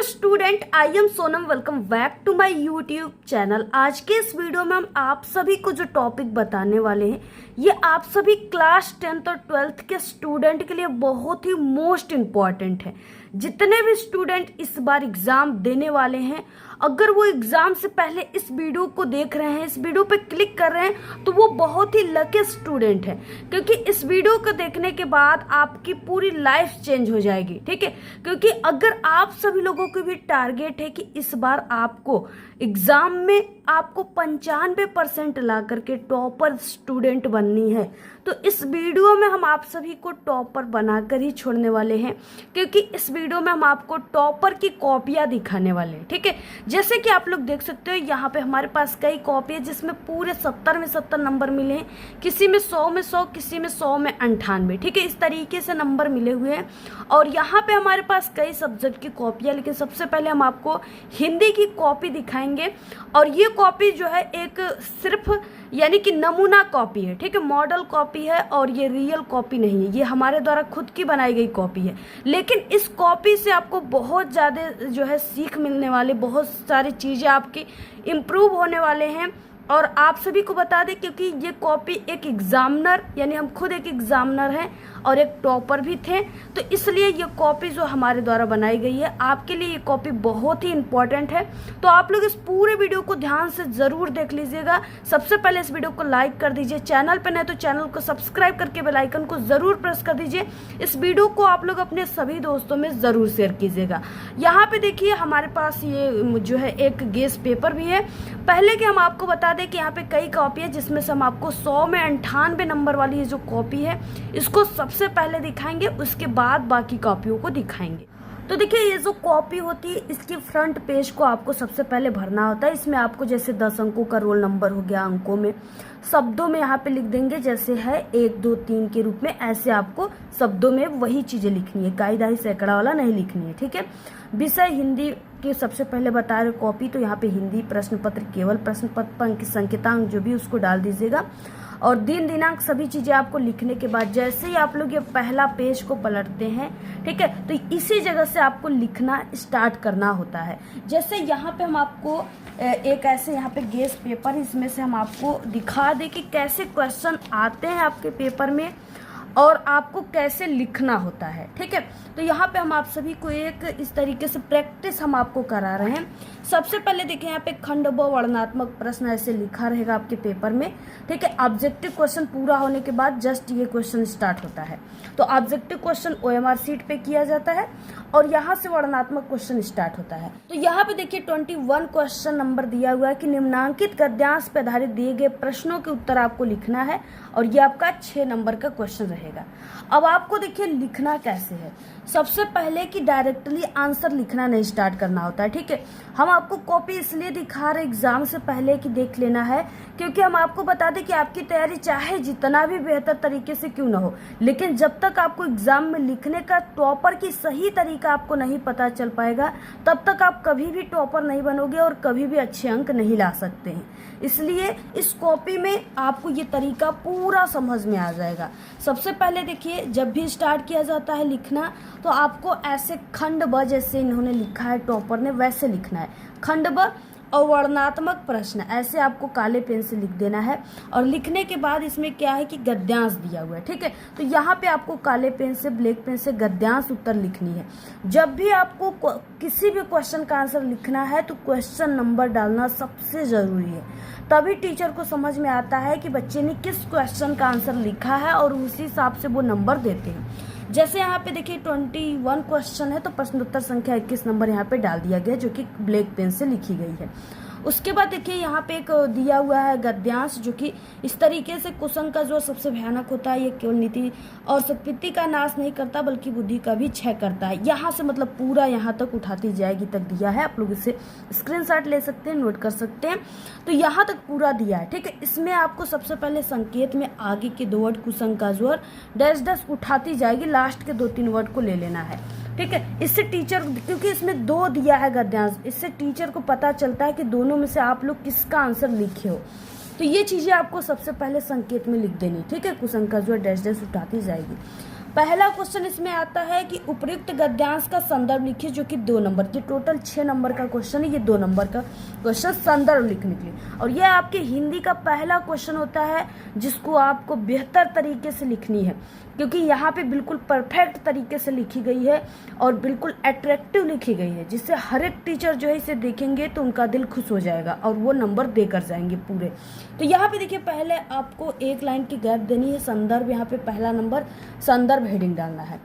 Student, I am Sonam. Welcome back to my YouTube channel. आज के इस वीडियो में हम आप सभी को जो टॉपिक बताने वाले हैं ये आप सभी क्लास 10th और 12th के स्टूडेंट के लिए बहुत ही मोस्ट इम्पॉर्टेंट है। जितने भी स्टूडेंट इस बार एग्जाम देने वाले हैं, अगर वो एग्जाम से पहले इस वीडियो को देख रहे हैं, इस वीडियो पे क्लिक कर रहे हैं, तो वो बहुत ही लकी स्टूडेंट है, क्योंकि इस वीडियो को देखने के बाद आपकी पूरी लाइफ चेंज हो जाएगी। ठीक है, क्योंकि अगर आप सभी लोगों को भी टारगेट है कि इस बार आपको एग्जाम में आपको 95% ला करके टॉपर स्टूडेंट बननी है, तो इस वीडियो में हम आप सभी को टॉपर बनाकर ही छोड़ने वाले हैं, क्योंकि इस वीडियो में हम आपको टॉपर की कॉपियां दिखाने वाले हैं। ठीक है, जैसे कि आप लोग देख सकते हो यहाँ पे हमारे पास कई कॉपी है जिसमें पूरे 70 में 70 नंबर मिले हैं, किसी में 100 में 100, किसी में 100 में 98। ठीक है, इस तरीके से नंबर मिले हुए हैं। और यहाँ पे हमारे पास कई सब्जेक्ट की कॉपियां, लेकिन सबसे पहले हम आपको हिंदी की कॉपी दिखाएंगे। और ये कॉपी जो है एक सिर्फ यानी कि नमूना कॉपी है। ठीक है, मॉडल कॉपी है और ये रियल कॉपी नहीं है, ये हमारे द्वारा खुद की बनाई गई कॉपी है। लेकिन इस कॉपी से आपको बहुत ज़्यादा जो है सीख मिलने वाले, बहुत सारी चीज़ें आपकी इम्प्रूव होने वाले हैं। और आप सभी को बता दें, क्योंकि ये कॉपी एक एग्जामिनर यानी हम खुद एक एग्जामिनर हैं और एक टॉपर भी थे, तो इसलिए ये कॉपी जो हमारे द्वारा बनाई गई है आपके लिए ये कॉपी बहुत ही इम्पॉर्टेंट है। तो आप लोग इस पूरे वीडियो को ध्यान से ज़रूर देख लीजिएगा। सबसे पहले इस वीडियो को लाइक कर दीजिए, चैनल पर नए तो चैनल को सब्सक्राइब करके बेल आइकन को ज़रूर प्रेस कर दीजिए। इस वीडियो को आप लोग अपने सभी दोस्तों में ज़रूर शेयर कीजिएगा। यहाँ पे देखिए हमारे पास ये जो है एक गेस पेपर भी है। पहले कि हम आपको बता दें कि यहाँ पे कई कॉपी है जिसमें से हम आपको 100 में 98 नंबर वाली ये जो कॉपी है इसको सबसे पहले दिखाएंगे, उसके बाद बाकी कॉपियों को दिखाएंगे। तो देखिए ये जो कॉपी होती है इसकी फ्रंट पेज को आपको सबसे पहले भरना होता है। इसमें आपको जैसे 10 अंकों का रोल नंबर हो गया, अंकों में शब्दों में यहाँ पे लिख देंगे, जैसे है 1 2 3 के रूप में, ऐसे आपको शब्दों में वही चीजें लिखनी है, कायदा सैकड़ा वाला नहीं लिखनी है। ठीक है, विषय हिंदी की सबसे पहले बता रहे कॉपी, तो यहाँ पे हिंदी प्रश्न पत्र, केवल प्रश्न पत्र, संकेतांक जो भी उसको डाल दीजिएगा। और दिन दिनांक सभी चीजें आपको लिखने के बाद जैसे ही आप लोग ये पहला पेज को पलटते हैं, ठीक है, तो इसी जगह से आपको लिखना स्टार्ट करना होता है। जैसे यहाँ पे हम आपको एक ऐसे यहाँ पे गेस पेपर, इसमें से हम आपको दिखा दें कि कैसे क्वेश्चन आते हैं आपके पेपर में और आपको कैसे लिखना होता है। ठीक है, तो यहाँ पे हम आप सभी को एक इस तरीके से प्रैक्टिस हम आपको करा रहे हैं। सबसे पहले देखिए यहाँ पे खंड ब वर्णनात्मक प्रश्न ऐसे लिखा रहेगा आपके पेपर में। ठीक है, ऑब्जेक्टिव क्वेश्चन पूरा होने के बाद जस्ट ये क्वेश्चन स्टार्ट होता है। तो ऑब्जेक्टिव क्वेश्चन OMR शीट पे किया जाता है और यहाँ से वर्णनात्मक क्वेश्चन स्टार्ट होता है। तो यहाँ पे देखिए 21 क्वेश्चन नंबर दिया हुआ है कि निम्नांकित गद्यांश पे आधारित दिए गए प्रश्नों के उत्तर आपको लिखना है, और ये आपका 6 नंबर का क्वेश्चन रहेगा। अब आपको देखिए लिखना कैसे है। सबसे पहले कि डायरेक्टली आंसर लिखना नहीं स्टार्ट करना होता है। ठीक है, हम आपको कॉपी इसलिए दिखा रहे एग्जाम से पहले कि देख लेना है, क्योंकि हम आपको बता दें कि आपकी तैयारी चाहे जितना भी बेहतर तरीके से क्यों ना हो, लेकिन जब तक आपको एग्जाम में लिखने का टॉपर की सही तरीका आपको नहीं पता चल पाएगा, तब तक आप कभी भी टॉपर नहीं बनोगे और कभी भी अच्छे अंक नहीं ला सकते हैं। इसलिए इस कॉपी में आपको ये तरीका पूरा समझ में आ जाएगा। सबसे पहले देखिए जब भी स्टार्ट किया जाता है लिखना, तो आपको ऐसे खंड ब, जैसे इन्होंने लिखा है टॉपर ने, वैसे लिखना है खंड ब, और वर्णनात्मक प्रश्न ऐसे आपको काले पेन से लिख देना है। और लिखने के बाद इसमें क्या है कि गद्यांश दिया हुआ है। ठीक है, तो यहाँ पे आपको काले पेन से, ब्लैक पेन से गद्यांश उत्तर लिखनी है। जब भी आपको किसी भी क्वेश्चन का आंसर लिखना है तो क्वेश्चन नंबर डालना सबसे जरूरी है, तभी टीचर को समझ में आता है कि बच्चे ने किस क्वेश्चन का आंसर लिखा है और उसी हिसाब से वो नंबर देते हैं। जैसे यहाँ पे देखिए 21 क्वेश्चन है, तो प्रश्नोत्तर संख्या 21 नंबर यहाँ पे डाल दिया गया, जो कि ब्लैक पेन से लिखी गई है। उसके बाद देखिए यहाँ पे एक दिया हुआ है गद्यांश, जो कि इस तरीके से कुसंग का जो सबसे भयानक होता है, ये केवल नीति और सत्कृति का नाश नहीं करता बल्कि बुद्धि का भी क्षय करता है। यहाँ से मतलब पूरा यहाँ तक उठाती जाएगी तक दिया है, आप लोग इसे स्क्रीनशॉट ले सकते हैं, नोट कर सकते हैं। तो यहाँ तक पूरा दिया है। ठीक है, इसमें आपको सबसे पहले संकेत में आगे के 2 वर्ड कुसंग का जोर डैश डैश उठाती जाएगी, लास्ट के 2-3 वर्ड को ले लेना है। ठीक है, इससे टीचर, क्योंकि इसमें 2 दिया है गद्यांश, इससे टीचर को पता चलता है कि दोनों में से आप लोग किसका आंसर लिखे हो। तो ये चीजें आपको सबसे पहले संकेत में लिख देनी। ठीक है, कुसंग का जो डैश डैश उठाती जाएगी। पहला क्वेश्चन इसमें आता है कि उपयुक्त गद्यांश का संदर्भ लिखिए, जो कि 2 नंबर, ये टोटल 6 नंबर का क्वेश्चन है, ये 2 नंबर का क्वेश्चन संदर्भ लिखने के लिए। और यह आपके हिंदी का पहला क्वेश्चन होता है जिसको आपको बेहतर तरीके से लिखनी है, क्योंकि यहाँ पे बिल्कुल परफेक्ट तरीके से लिखी गई है और बिल्कुल अट्रैक्टिव लिखी गई है, जिससे हर एक टीचर जो है इसे देखेंगे तो उनका दिल खुश हो जाएगा और वो नंबर देकर जाएंगे पूरे। तो यहाँ पे देखिए, पहले आपको एक लाइन की गैप देनी है, संदर्भ, यहाँ पे पहला नंबर संदर्भ हेडिंग डालना है।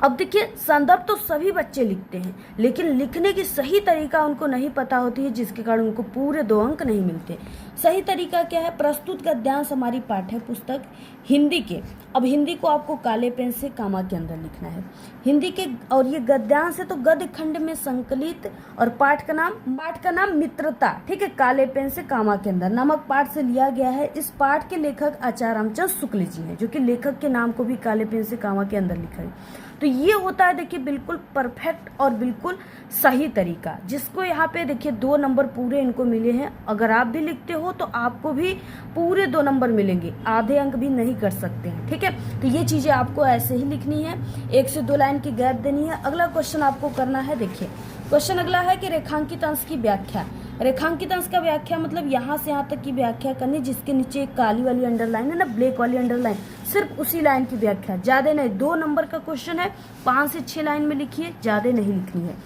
अब देखिए, संदर्भ तो सभी बच्चे लिखते हैं, लेकिन लिखने की सही तरीका उनको नहीं पता होती है, जिसके कारण उनको पूरे 2 अंक नहीं मिलते। सही तरीका क्या है? प्रस्तुत गद्यांश हमारी पाठ्य पुस्तक हिंदी के, अब हिंदी को आपको काले पेन से कामा के अंदर लिखना है, हिंदी के, और ये गद्यांश है तो गद्य खंड में संकलित, और पाठ का नाम मित्रता, ठीक है, काले पेन से कामा के अंदर, नामक पाठ से लिया गया है। इस पाठ के लेखक आचार्य रामचंद्र शुक्ल जी हैं, जो कि लेखक के नाम को भी काले पेन से कामा के अंदर लिखा है। तो ये होता है देखिए बिल्कुल परफेक्ट और बिल्कुल सही तरीका, जिसको यहाँ पे देखिए 2 नंबर पूरे इनको मिले हैं। अगर आप भी लिखते हो तो आपको भी पूरे 2 नंबर मिलेंगे, आधे अंक भी नहीं कर सकते हैं, ठीक है। तो ये चीजें आपको ऐसे ही लिखनी है, 1 से 2 लाइन की गैप देनी है। अगला क्वेश्चन आपको करना है, देखिए क्वेश्चन अगला है कि रेखांकित अंश की व्याख्या। रेखांकित अंश का व्याख्या मतलब यहाँ से यहाँ तक की व्याख्या करनी, जिसके नीचे एक काली वाली अंडरलाइन है ना, ब्लैक वाली अंडरलाइन, सिर्फ उसी लाइन की व्याख्या, ज्यादा नहीं। 2 नंबर का क्वेश्चन है, 5 से 6 लाइन में लिखिए, ज्यादा नहीं लिखनी है।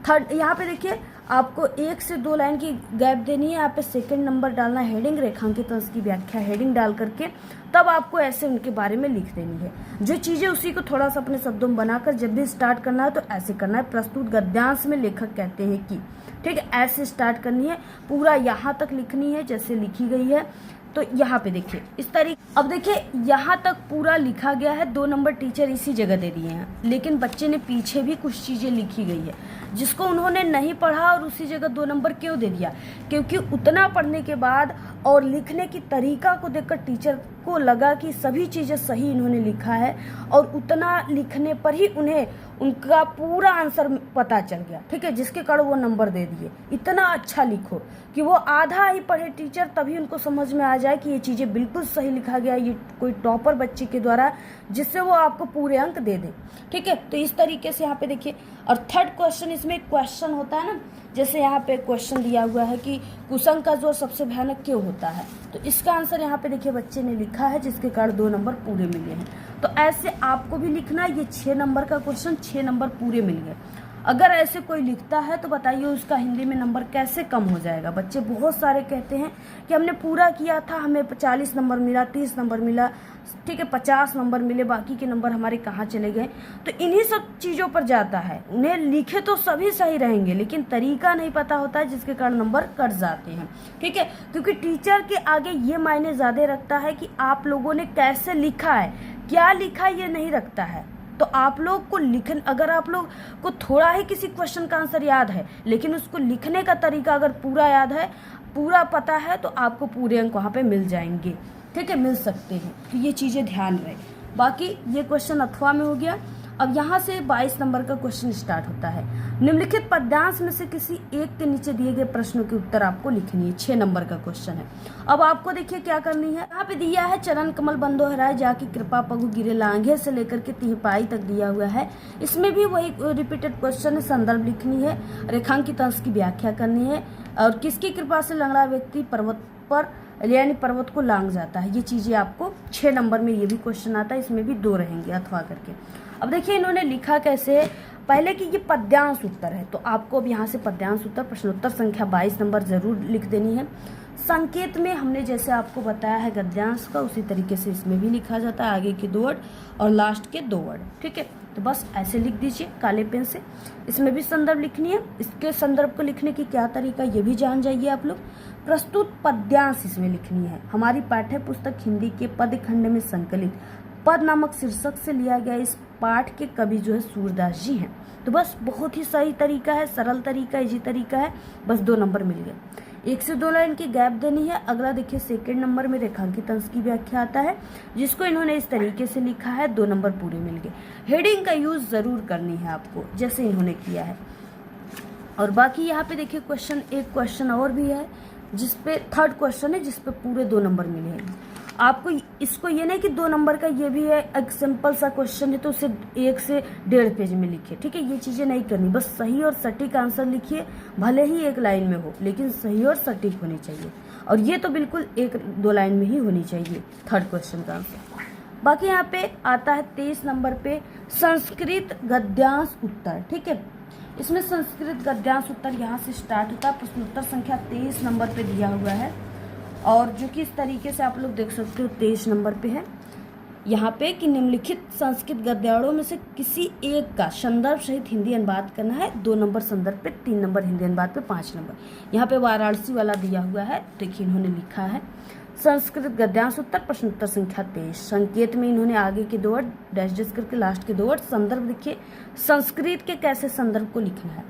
थर्ड, यहाँ पे देखिए आपको 1 से 2 लाइन की गैप देनी है, यहाँ पे सेकंड नंबर डालना है हेडिंग, रेखांकित अंश की व्याख्या हेडिंग डाल करके तब आपको ऐसे उनके बारे में लिख देनी है। जो चीजें उसी को थोड़ा सा अपने शब्दों में बनाकर जब भी स्टार्ट करना है तो ऐसे करना है। प्रस्तुत गद्यांश में लेखक कहते हैं कि, ठीक है, ऐसे स्टार्ट करनी है, पूरा यहाँ तक लिखनी है जैसे लिखी गई है। तो यहाँ पे देखिए इस तरीके, अब देखिए यहाँ तक पूरा लिखा गया है, 2 नंबर टीचर इसी जगह दे दिए हैं, लेकिन बच्चे ने पीछे भी कुछ चीजें लिखी गई है जिसको उन्होंने नहीं पढ़ा और उसी जगह 2 नंबर क्यों दे दिया? क्योंकि उतना पढ़ने के बाद और लिखने की तरीका को देखकर टीचर को लगा कि सभी चीजें सही इन्होंने लिखा है, और उतना लिखने पर ही उन्हें उनका पूरा आंसर पता चल गया, ठीक है, जिसके कारण वो नंबर दे दिए। इतना अच्छा लिखो कि वो आधा ही पढ़े टीचर, तभी उनको समझ में आ जाए कि ये चीजें बिल्कुल सही लिखा गया, ये कोई टॉपर बच्चे के द्वारा, जिससे वो आपको पूरे अंक दे दे, ठीक है। तो इस तरीके से यहाँ पे देखिए। और थर्ड क्वेश्चन, इसमें क्वेश्चन होता है ना, जैसे यहाँ पे क्वेश्चन दिया हुआ है कि कुसंग का जोर सबसे भयानक क्यों होता है, तो इसका आंसर यहाँ पे देखिए बच्चे ने लिखा है, जिसके कारण 2 नंबर पूरे मिले हैं। तो ऐसे आपको भी लिखना है, ये 6 नंबर का क्वेश्चन, 6 नंबर पूरे मिल गए। अगर ऐसे कोई लिखता है तो बताइए उसका हिंदी में नंबर कैसे कम हो जाएगा। बच्चे बहुत सारे कहते हैं कि हमने पूरा किया था, हमें 40 नंबर मिला, 30 नंबर मिला, ठीक है, 50 नंबर मिले, बाकी के नंबर हमारे कहाँ चले गए। तो इन्हीं सब चीज़ों पर जाता है, उन्हें लिखे तो सभी सही रहेंगे लेकिन तरीका नहीं पता होता है, जिसके कारण नंबर कट जाते हैं, ठीक है। क्योंकि टीचर के आगे ये मायने ज़्यादा रखता है कि आप लोगों ने कैसे लिखा है, क्या लिखा, ये नहीं रखता है। तो आप लोग को लिखन, अगर आप लोग को थोड़ा ही किसी क्वेश्चन का आंसर याद है लेकिन उसको लिखने का तरीका अगर पूरा याद है, पूरा पता है, तो आपको पूरे अंक वहाँ पे मिल जाएंगे, ठीक है, मिल सकते हैं। तो ये चीज़ें ध्यान रहे। बाकी ये क्वेश्चन अथवा में हो गया। अब यहाँ से 22 नंबर का क्वेश्चन स्टार्ट होता है। निम्नलिखित पद्यांश में से किसी एक के नीचे दिए गए प्रश्नों के उत्तर आपको लिखनी है, 6 नंबर का क्वेश्चन है। अब आपको देखिए क्या करनी है, यहाँ पे दिया है चरण कमल बंदो हराए जाके कृपा पगु गिरे लांघे से लेकर के तिहपाई तक दिया हुआ है। इसमें भी वही रिपीटेड क्वेश्चन है, संदर्भ लिखनी है, रेखांकित अंश की व्याख्या करनी है, और किसकी कृपा से लंगड़ा व्यक्ति पर्वत पर यानी पर्वत को लांघ जाता है। ये चीजें आपको 6 नंबर में ये भी क्वेश्चन आता है, इसमें भी 2 रहेंगे अथवा करके। अब देखिए इन्होंने लिखा कैसे है, पहले कि ये पद्यांश उत्तर है, तो आपको अब यहाँ से पद्यांश उत्तर प्रश्नोत्तर संख्या 22 नंबर जरूर लिख देनी है। संकेत में हमने जैसे आपको बताया है गद्यांश का, उसी तरीके से इसमें भी लिखा जाता है, आगे के 2 वर्ड और लास्ट के 2 वर्ड, ठीक है। तो बस ऐसे लिख दीजिए काले पेन से। इसमें भी संदर्भ लिखनी है, इसके संदर्भ को लिखने की क्या तरीका ये भी जान जाइए आप लोग। प्रस्तुत पद्यांश इसमें लिखनी है, हमारी पाठ्य पुस्तक हिंदी के पद खंड में संकलित पद नामक शीर्षक से लिया गया इस पाठ के कवि जो है सूरदास जी हैं। तो बस बहुत ही सही तरीका है, सरल तरीका, इजी तरीका है, बस 2 नंबर मिल गए। 1 से 2 लाइन की गैप देनी है। अगला देखिए सेकंड नंबर में रेखांकित अंश की व्याख्या आता है, जिसको इन्होंने इस तरीके से लिखा है, 2 नंबर पूरे मिल गए। हेडिंग का यूज जरूर करनी है आपको, जैसे इन्होंने किया है। और बाकी यहाँ पे देखिए क्वेश्चन, एक क्वेश्चन और भी है जिसपे थर्ड क्वेश्चन है, जिसपे पूरे 2 नंबर मिले हैं। आपको इसको ये नहीं कि 2 नंबर का ये भी है, एक सिंपल सा क्वेश्चन है तो उसे 1 से 1.5 पेज में लिखिए, ठीक है। ये चीज़ें नहीं करनी, बस सही और सटीक आंसर लिखिए, भले ही 1 लाइन में हो लेकिन सही और सटीक होनी चाहिए। और ये तो बिल्कुल 1-2 लाइन में ही होनी चाहिए थर्ड क्वेश्चन का आंसर। बाकी यहाँ पे आता है 23 नंबर पे संस्कृत गद्यांश उत्तर, ठीक है। इसमें संस्कृत गद्यांश उत्तर यहाँ से स्टार्ट होता है। प्रश्नोत्तर संख्या 23 नंबर पे दिया हुआ है और जो कि इस तरीके से आप लोग देख सकते हो 23 नंबर पे है यहाँ पे कि निम्नलिखित संस्कृत गद्यांशों में से किसी एक का संदर्भ सहित हिंदी अनुवाद करना है। 2 नंबर संदर्भ पे, 3 नंबर हिंदी अनुवाद पे, 5 नंबर। यहाँ पे वाराणसी वाला दिया हुआ है, देखिए इन्होंने लिखा है संस्कृत गद्यांश उत्तर प्रश्नोत्तर संख्या 23। संकेत में इन्होंने आगे के 2 वर्ड डैश डैश करके लास्ट के 2 वर्ड संदर्भ लिखे। संस्कृत के कैसे संदर्भ को लिखना है।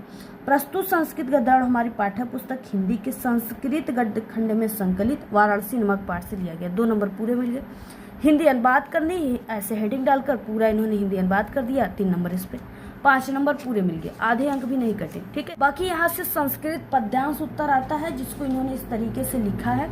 प्रस्तुत संस्कृत गद्यांश हमारी पाठ्य पुस्तक हिंदी के संस्कृत गद्य खंड में संकलित वाराणसी नामक पाठ से लिया गया। 2 नंबर पूरे मिल गए। हिंदी अनुवाद करनी है, ऐसे हेडिंग डालकर पूरा इन्होंने हिंदी अनुवाद कर दिया, 3 नंबर इस पे, 5 नंबर पूरे मिल गए, आधे अंक भी नहीं कटे, ठीक है। बाकी यहाँ से संस्कृत पद्यांश उत्तर आता है जिसको इन्होंने इस तरीके से लिखा है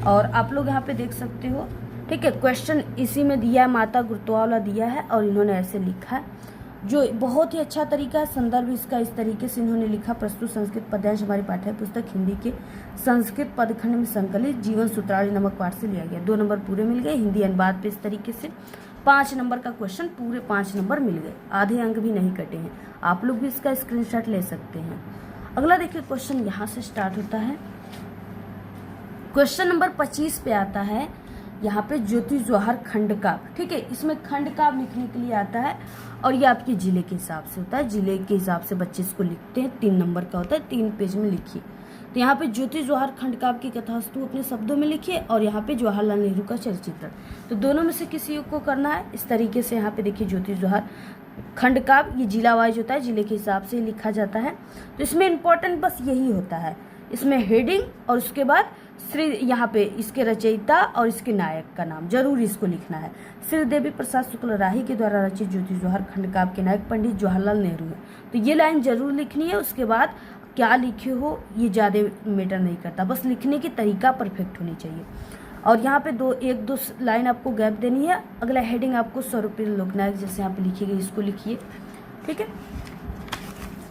और आप लोग यहाँ पे देख सकते हो, ठीक है। क्वेश्चन इसी में दिया है, माता गुरुत्वा वाला दिया है और इन्होंने ऐसे लिखा है जो बहुत ही अच्छा तरीका है। संदर्भ इसका इस तरीके से इन्होंने लिखा, प्रस्तुत संस्कृत पद्यांश हमारी पाठ्य पुस्तक हिंदी के संस्कृत पदखंड में संकलित जीवन सूत्रावली नामक पाठ से लिया गया। 2 नंबर पूरे मिल गए। हिंदी अनुवाद पे इस तरीके से 5 नंबर का क्वेश्चन, पूरे 5 नंबर मिल गए, आधे अंक भी नहीं कटे हैं। आप लोग भी इसका स्क्रीनशॉट ले सकते हैं। अगला देखिए क्वेश्चन यहाँ से स्टार्ट होता है। क्वेश्चन नंबर 25 पे आता है यहाँ पे ज्योति जवाहर खंड काव्य, ठीक है। इसमें खंड काव्य लिखने के लिए आता है और ये आपके जिले के हिसाब से होता है, जिले के हिसाब से बच्चे इसको लिखते हैं। 3 नंबर का होता है, 3 पेज में लिखिए। तो यहाँ पे ज्योति जवाहर खंड काव्य की कथास्तु अपने शब्दों में लिखिए और यहाँ पे जवाहरलाल नेहरू का चरित्र, तो दोनों में से किसी एक को करना है। इस तरीके से यहाँ पे देखिए ज्योति जवाहर खंड काव्य, ये जिला वाइज होता है, जिले के हिसाब से लिखा जाता है। तो इसमें इम्पोर्टेंट बस यही होता है, इसमें हेडिंग और उसके बाद श्री, यहाँ पे इसके रचयिता और इसके नायक का नाम जरूर इसको लिखना है। श्री देवी प्रसाद शुक्ल राही के द्वारा रचित ज्योति जवाहर खंड काव्य के नायक पंडित जवाहरलाल नेहरू है, तो ये लाइन जरूर लिखनी है। उसके बाद क्या लिखे हो ये ज़्यादा मैटर नहीं करता, बस लिखने की तरीका परफेक्ट होनी चाहिए। और यहाँ पे 1-2 लाइन आपको गैप देनी है। अगला हेडिंग आपको स्वरूपीय लोकनायक जैसे यहाँ पे लिखी गई इसको लिखिए, ठीक है।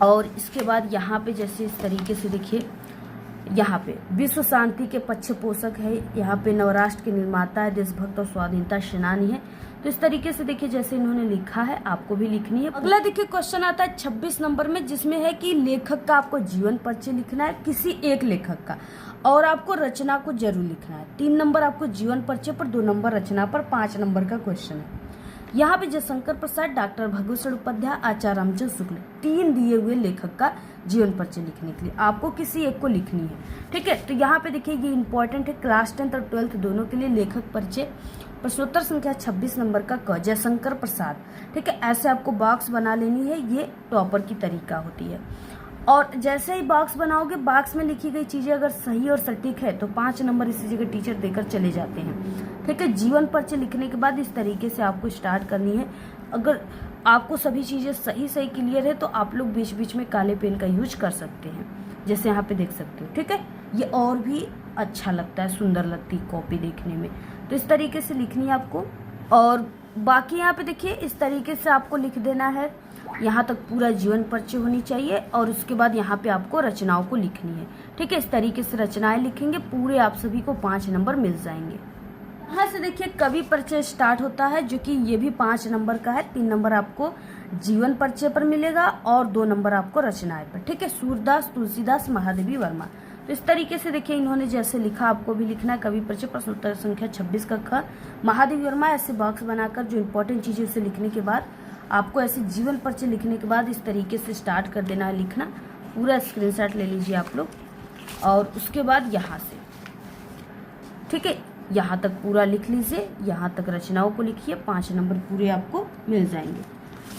और इसके बाद यहाँ पे जैसे इस तरीके से देखिए, यहाँ पे विश्व शांति के पक्ष पोषक है, यहाँ पे नवराष्ट्र के निर्माता है, देशभक्त और स्वाधीनता सेनानी है। तो इस तरीके से देखिए जैसे इन्होंने लिखा है आपको भी लिखनी है। अगला देखिए क्वेश्चन आता है 26 नंबर में, जिसमें है कि लेखक का आपको जीवन परिचय लिखना है, किसी एक लेखक का, और आपको रचना को जरूर लिखना है। 3 नंबर आपको जीवन परिचय पर, 2 नंबर रचना पर, 5 नंबर का क्वेश्चन है। यहाँ पे जयशंकर प्रसाद, डॉक्टर भगवत उपाध्याय, आचार्य रामचंद्र शुक्ल, 3 दिए हुए लेखक का जीवन परिचय लिखने के लिए आपको किसी एक को लिखनी है, ठीक है। तो यहाँ पे देखिए ये इंपॉर्टेंट है, क्लास 10th और 12th दोनों के लिए लेखक परिचय। प्रश्नोत्तर संख्या 26 नंबर का क, जयशंकर प्रसाद, ठीक है। ऐसे आपको बॉक्स बना लेनी है, ये टॉपर की तरीका होती है। और जैसे ही बॉक्स बनाओगे, बॉक्स में लिखी गई चीजें अगर सही और सटीक है तो 5 नंबर इसी जगह टीचर देकर चले जाते हैं, ठीक है। जीवन परिचय लिखने के बाद इस तरीके से आपको स्टार्ट करनी है। अगर आपको सभी चीजें सही क्लियर है तो आप लोग बीच बीच में काले पेन का यूज कर सकते हैं, जैसे यहाँ पे देख सकते हो, ठीक है। ये और भी अच्छा लगता है, सुंदर लगती है कॉपी देखने में। तो इस तरीके से लिखनी है आपको। और बाकी यहाँ पे देखिए इस तरीके से आपको लिख देना है, यहाँ तक पूरा जीवन परिचय होनी चाहिए और उसके बाद यहाँ पे आपको रचनाओं को लिखनी है, ठीक है। इस तरीके से रचनाएं लिखेंगे, पूरे आप सभी को 5 नंबर मिल जाएंगे। यहाँ से देखिए कवि परिचय स्टार्ट होता है, जो कि ये भी 5 नंबर का है। 3 नंबर आपको जीवन परिचय पर मिलेगा और 2 नंबर आपको रचनाएं पर, ठीक है। सूरदास, तुलसीदास, महादेवी वर्मा। तो इस तरीके से देखिए इन्होंने जैसे लिखा आपको भी लिखना है। कवि परिचय प्रश्नोत्तर संख्या 26 का ख, महादेवी वर्मा, ऐसे बॉक्स बनाकर जो इंपॉर्टेंट चीजें उसे लिखने के बाद आपको ऐसे जीवन परिचय लिखने के बाद इस तरीके से स्टार्ट कर देना है लिखना। पूरा स्क्रीनशॉट ले लीजिए आप लोग और उसके बाद यहाँ से, ठीक है, यहाँ तक पूरा लिख लीजिए, यहाँ तक रचनाओं को लिखिए, 5 नंबर पूरे आपको मिल जाएंगे।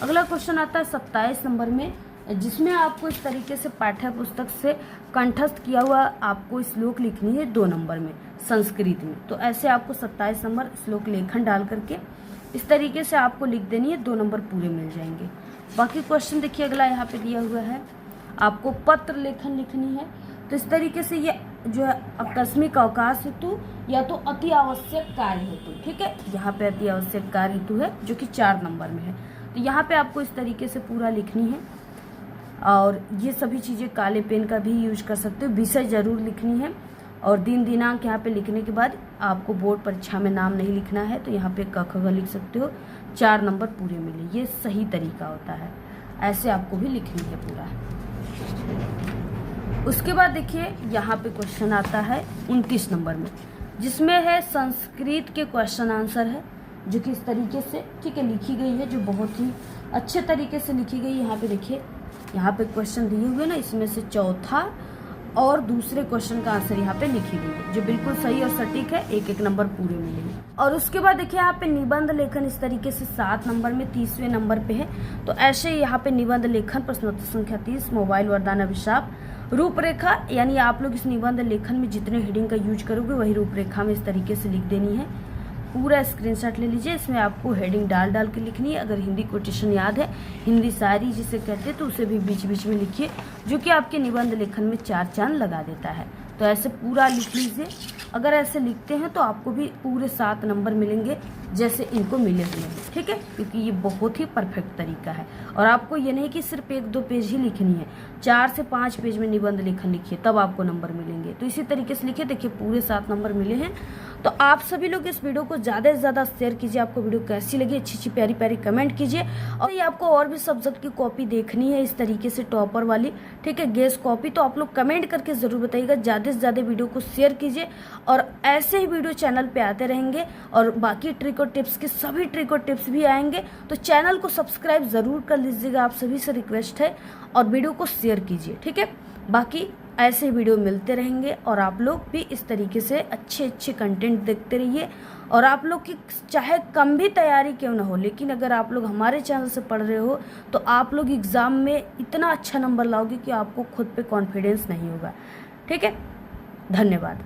अगला क्वेश्चन आता है 27 नंबर में, जिसमें आपको इस तरीके से पाठ्य पुस्तक से कंठस्थ किया हुआ आपको श्लोक लिखनी है 2 नंबर में संस्कृत में। तो ऐसे आपको 27 नंबर श्लोक लेखन डाल करके इस तरीके से आपको लिख देनी है, 2 नंबर पूरे मिल जाएंगे। बाकी क्वेश्चन देखिए अगला यहाँ पे दिया हुआ है, आपको पत्र लेखन लिखनी है। तो इस तरीके से ये जो है आकस्मिक अवकाश हेतु या तो अति आवश्यक कार्य हेतु। ठीक है, यहाँ पे अति आवश्यक कार्य हेतु है जो कि 4 नंबर में है। तो यहाँ पे आपको इस तरीके से पूरा लिखनी है और ये सभी चीज़ें काले पेन का भी यूज कर सकते हो। विषय जरूर लिखनी है और दिन दिनांक यहाँ पे लिखने के बाद आपको बोर्ड परीक्षा में नाम नहीं लिखना है, तो यहाँ पे क ख ग लिख सकते हो। 4 नंबर पूरे मिले, ये सही तरीका होता है। ऐसे आपको भी लिखनी है पूरा। उसके बाद देखिए यहाँ पे क्वेश्चन आता है 29 नंबर में, जिसमें है संस्कृत के क्वेश्चन आंसर है जो कि इस तरीके से ठीक है लिखी गई है, जो बहुत ही अच्छे तरीके से लिखी गई है। यहाँ पे देखिए, यहाँ पे क्वेश्चन दिए हुए ना, इसमें से चौथा और दूसरे क्वेश्चन का आंसर यहाँ पे लिखी गई है जो बिल्कुल सही और सटीक है। 1-1 नंबर पूरे मिलेंगे। और उसके बाद देखिए यहाँ पे निबंध लेखन इस तरीके से 7 नंबर में 30वें नंबर पे है। तो ऐसे यहाँ पे निबंध लेखन प्रश्नोत्तर संख्या 30 मोबाइल वरदान अभिशाप रूपरेखा, यानी आप लोग इस निबंध लेखन में जितने हेडिंग का यूज करोगे वही रूपरेखा में इस तरीके से लिख देनी है। पूरा स्क्रीनशॉट ले लीजिए, इसमें आपको हेडिंग डाल डाल के लिखनी है। अगर हिंदी कोटेशन याद है, हिंदी शायरी जिसे कहते हैं, तो उसे भी बीच बीच में लिखिए, जो कि आपके निबंध लेखन में 4 चांद लगा देता है। तो ऐसे पूरा लिख लीजिए। अगर ऐसे लिखते हैं तो आपको भी पूरे 7 नंबर मिलेंगे जैसे इनको मिले हुए हैं। ठीक है, क्योंकि ये बहुत ही परफेक्ट तरीका है। और आपको ये नहीं कि सिर्फ 1-2 पेज ही लिखनी है, 4 से 5 पेज में निबंध लेखन लिखिए, तब आपको नंबर मिलेंगे। तो इसी तरीके से लिखिए। देखिए पूरे 7 नंबर मिले हैं। तो आप सभी लोग इस वीडियो को ज़्यादा से ज़्यादा शेयर कीजिए। आपको वीडियो कैसी लगी, अच्छी अच्छी प्यारी प्यारी कमेंट कीजिए। और ये आपको और भी सब्जेक्ट की कॉपी देखनी है इस तरीके से टॉपर वाली, ठीक है, गेस कॉपी, तो आप लोग कमेंट करके ज़रूर बताइएगा। ज़्यादा से ज़्यादा वीडियो को शेयर कीजिए और ऐसे ही वीडियो चैनल पे आते रहेंगे। और बाकी ट्रिक और टिप्स के सभी ट्रिक और टिप्स भी आएंगे, तो चैनल को सब्सक्राइब ज़रूर कर लीजिएगा। आप सभी से रिक्वेस्ट है, और वीडियो को शेयर कीजिए। ठीक है, बाकी ऐसे वीडियो मिलते रहेंगे और आप लोग भी इस तरीके से अच्छे अच्छे कंटेंट देखते रहिए। और आप लोग की चाहे कम भी तैयारी क्यों ना हो, लेकिन अगर आप लोग हमारे चैनल से पढ़ रहे हो तो आप लोग एग्ज़ाम में इतना अच्छा नंबर लाओगे कि आपको खुद पे कॉन्फिडेंस नहीं होगा। ठीक है, धन्यवाद।